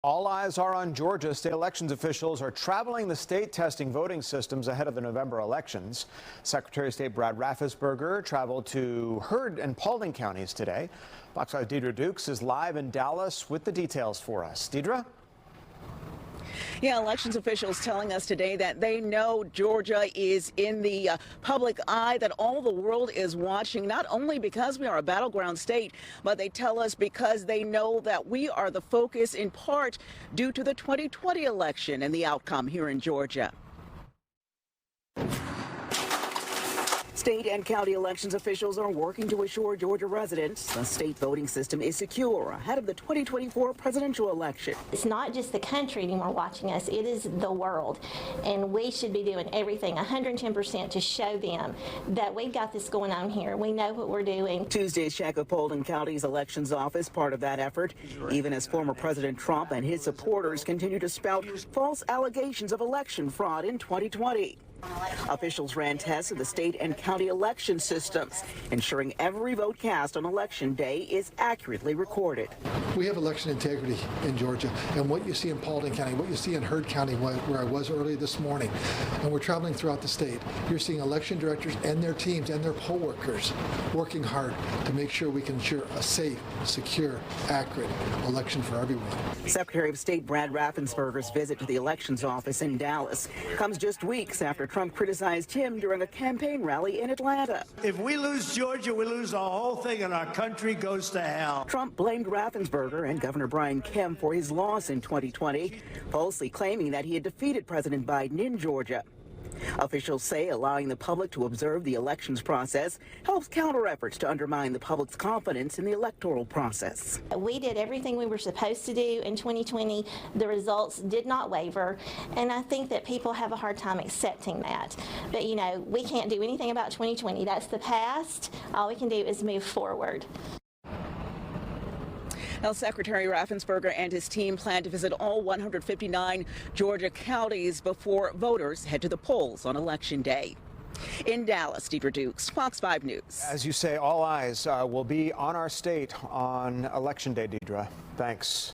All eyes are on Georgia. State elections officials are traveling the state testing voting systems ahead of the November elections. Secretary of State Brad Raffensperger traveled to Heard and Paulding counties today. Fox 5's Deidre Dukes is live in Dallas with the details for us. Deidre? Yeah, elections officials telling us today that they know Georgia is in the public eye, that all the world is watching, not only because we are a battleground state, but they tell us because they know that we are the focus in part due to the 2020 election and the outcome here in Georgia. State and county elections officials are working to assure Georgia residents the state voting system is secure ahead of the 2024 presidential election. It's not just the country anymore watching us, it is the world. And we should be doing everything 110% to show them that we've got this going on here. We know what we're doing. Tuesday's check of Paulding County's elections office, part of that effort, even as former President Trump and his supporters continue to spout false allegations of election fraud in 2020. Officials ran tests of the state and county election systems, ensuring every vote cast on election day is accurately recorded. We have election integrity in Georgia, and what you see in Paulding County, what you see in Heard County, where I was early this morning, and we're traveling throughout the state, you're seeing election directors and their teams and their poll workers working hard to make sure we can ensure a safe, secure, accurate election for everyone. Secretary of State Brad Raffensperger's visit to the elections office in Dallas comes just weeks after Trump criticized him during a campaign rally in Atlanta. If we lose Georgia, we lose the whole thing and our country goes to hell. Trump blamed Raffensperger and Governor Brian Kemp for his loss in 2020, falsely claiming that he had defeated President Biden in Georgia. Officials say allowing the public to observe the elections process helps counter efforts to undermine the public's confidence in the electoral process. We did everything we were supposed to do in 2020. The results did not waver, and I think that people have a hard time accepting that. But, you know, we can't do anything about 2020. That's the past. All we can do is move forward. Now, Secretary Raffensperger and his team plan to visit all 159 Georgia counties before voters head to the polls on Election Day. In Dallas, Deidre Dukes, Fox 5 News. As you say, all eyes will be on our state on Election Day, Deidre. Thanks.